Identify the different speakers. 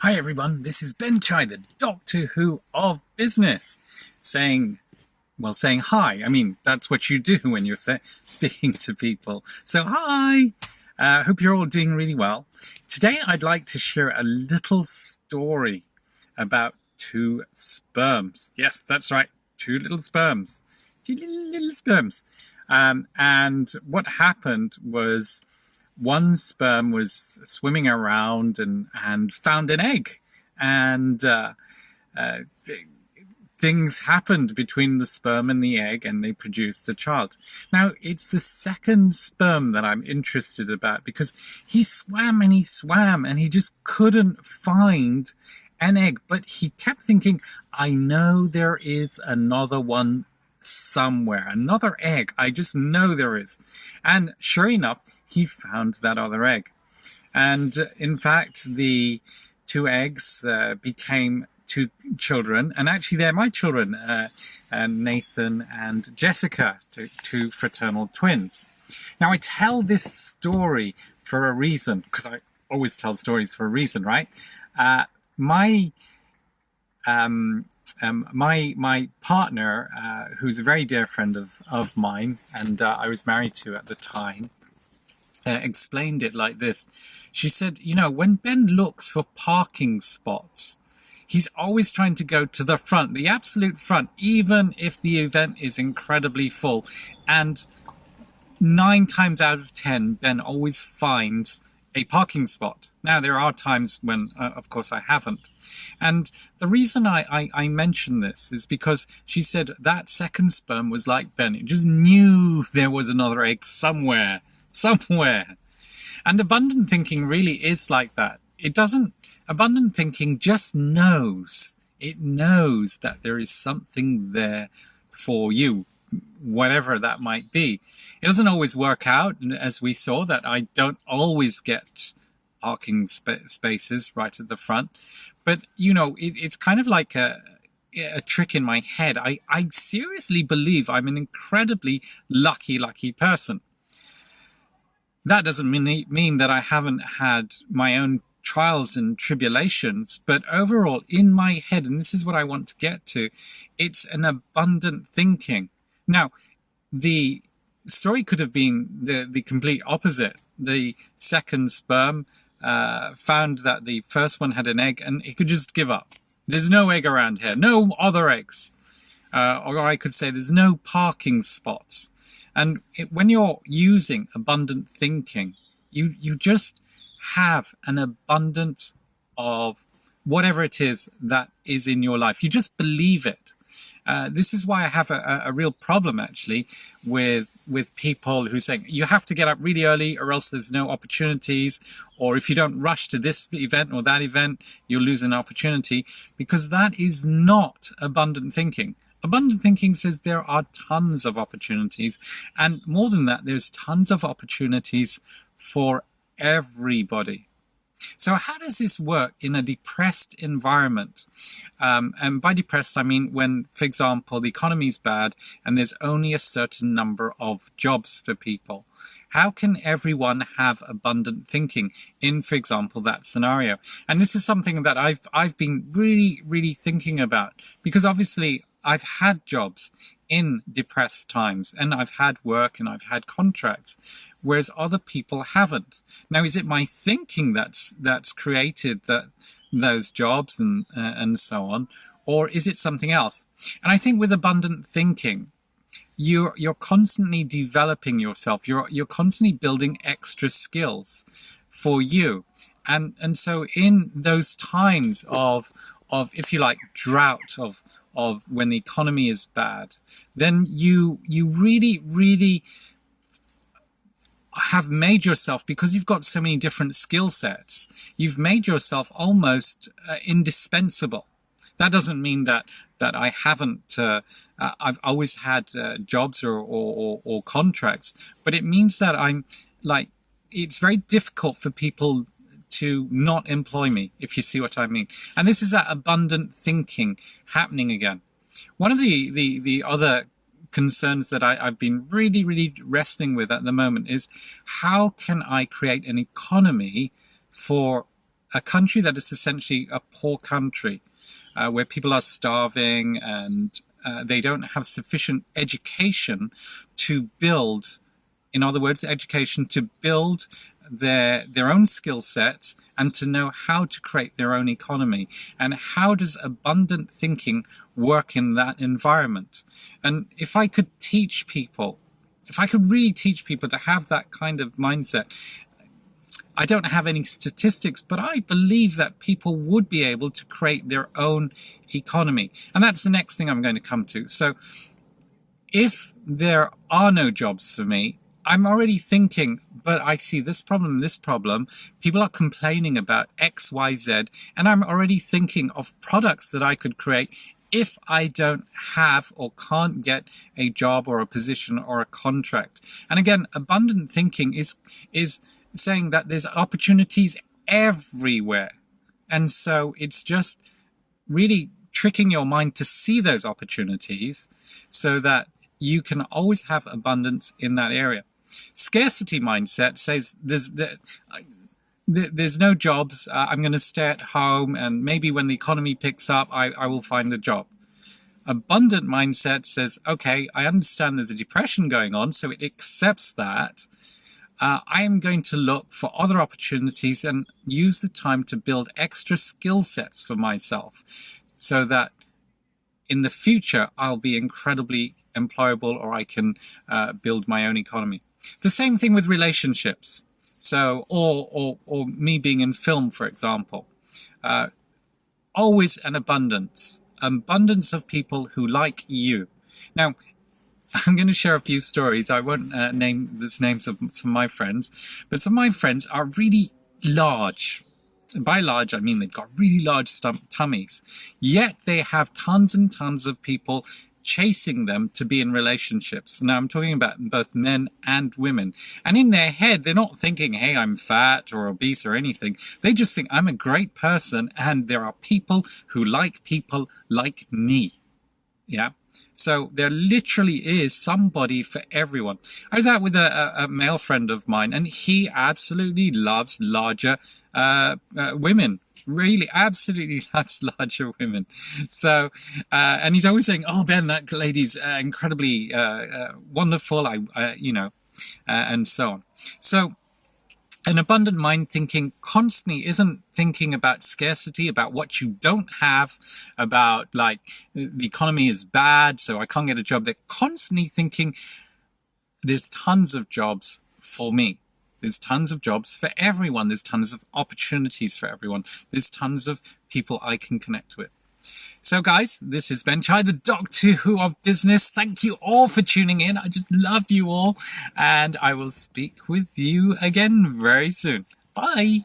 Speaker 1: Hi everyone, this is Ben Chai, the Doctor Who of Business, saying, saying hi. I mean, that's what you do when you're speaking to people. So hi! Hope you're all doing really well. Today I'd like to share a little story about two sperms. Yes, that's right, two little sperms. Two little sperms. And what happened was one sperm was swimming around and found an egg. And uh, th- things happened between the sperm and the egg, and they produced a child. Now, it's the second sperm that I'm interested about because he swam and he swam and he just couldn't find an egg. But he kept thinking, I know there is another one somewhere, another egg. I just know there is. And sure enough, he found that other egg. And in fact, the two eggs became two children, and actually they're my children, Nathan and Jessica, two fraternal twins. Now, I tell this story for a reason, because I always tell stories for a reason, right? My my partner, who's a very dear friend of mine, and I was married to at the time, explained it like this. She said, you know, when Ben looks for parking spots, he's always trying to go to the front, the absolute front, even if the event is incredibly full. And 9 times out of 10, Ben always finds a parking spot. Now, there are times when, of course, I haven't. And the reason I mention this is because she said that second sperm was like Ben. It just knew there was another egg somewhere, somewhere. And abundant thinking really is like that. It doesn't, abundant thinking just knows. It knows that there is something there for you, whatever that might be. It doesn't always work out, as we saw, that I don't always get parking spaces right at the front. But, you know, it's kind of like a trick in my head. I seriously believe I'm an incredibly lucky person. That doesn't mean that I haven't had my own trials and tribulations, but overall, in my head, and this is what I want to get to, it's an abundant thinking. Now, the story could have been the complete opposite. The second sperm found that the first one had an egg, and he could just give up. There's no egg around here, no other eggs. Or I could say there's no parking spots. And when you're using abundant thinking, you just have an abundance of whatever it is that is in your life. You just believe it. This is why I have a real problem actually with people who say you have to get up really early or else there's no opportunities, or if you don't rush to this event or that event, you'll lose an opportunity, because that is not abundant thinking. Abundant thinking says there are tons of opportunities, and more than that, there's tons of opportunities for everybody. So how does this work in a depressed environment? And by depressed, I mean when, for example, the economy is bad and there's only a certain number of jobs for people. How can everyone have abundant thinking in, for example, that scenario? And this is something that I've been really thinking about, because obviously I've had jobs in depressed times, and I've had work and I've had contracts, whereas other people haven't. Now, is it my thinking that's created those jobs and so on, or is it something else? And I think with abundant thinking, you're constantly developing yourself. You're constantly building extra skills for you, and so in those times of if you like drought of when the economy is bad, then you really have made yourself, because you've got so many different skill sets, you've made yourself almost indispensable. That doesn't mean that I haven't. I've always had jobs or contracts, but it means that I'm like, it's very difficult for people to not employ me, if you see what I mean. And this is that abundant thinking happening again. One of the other concerns that I've been really wrestling with at the moment is, how can I create an economy for a country that is essentially a poor country, where people are starving and they don't have sufficient education to build, in other words, education to build their own skill sets and to know how to create their own economy. And how does abundant thinking work in that environment? And if I could teach people, if I could really teach people to have that kind of mindset, I don't have any statistics, but I believe that people would be able to create their own economy. And that's the next thing I'm going to come to. So if there are no jobs for me, I'm already thinking, but I see this problem, people are complaining about X, Y, Z, and I'm already thinking of products that I could create if I don't have or can't get a job or a position or a contract. And again, abundant thinking is saying that there's opportunities everywhere. And so it's just really tricking your mind to see those opportunities so that you can always have abundance in that area. Scarcity mindset says there's no jobs, I'm going to stay at home, and maybe when the economy picks up, I will find a job. Abundant mindset says, okay, I understand there's a depression going on, so it accepts that. I am going to look for other opportunities and use the time to build extra skill sets for myself so that in the future I'll be incredibly employable, or I can build my own economy. The same thing with relationships. So, or me being in film, for example, always an abundance of people who like you. Now, I'm going to share a few stories. I won't name the names of some of my friends, but some of my friends are really large. And by large, I mean they've got really large tummies. Yet they have tons and tons of people chasing them to be in relationships. Now I'm talking about both men and women. And in their head, they're not thinking, hey, I'm fat or obese or anything. They just think I'm a great person and there are people who like people like me. Yeah. So there literally is somebody for everyone. I was out with a male friend of mine, and he absolutely loves larger women. Really, absolutely loves larger women. So, and he's always saying, "Oh, Ben, that lady's incredibly wonderful." And so on. So, an abundant mind thinking constantly isn't thinking about scarcity, about what you don't have, about like the economy is bad, so I can't get a job. They're constantly thinking there's tons of jobs for me. There's tons of jobs for everyone. There's tons of opportunities for everyone. There's tons of people I can connect with. So guys, this is Ben Chai, the Doctor Who of business. Thank you all for tuning in. I just love you all. And I will speak with you again very soon. Bye.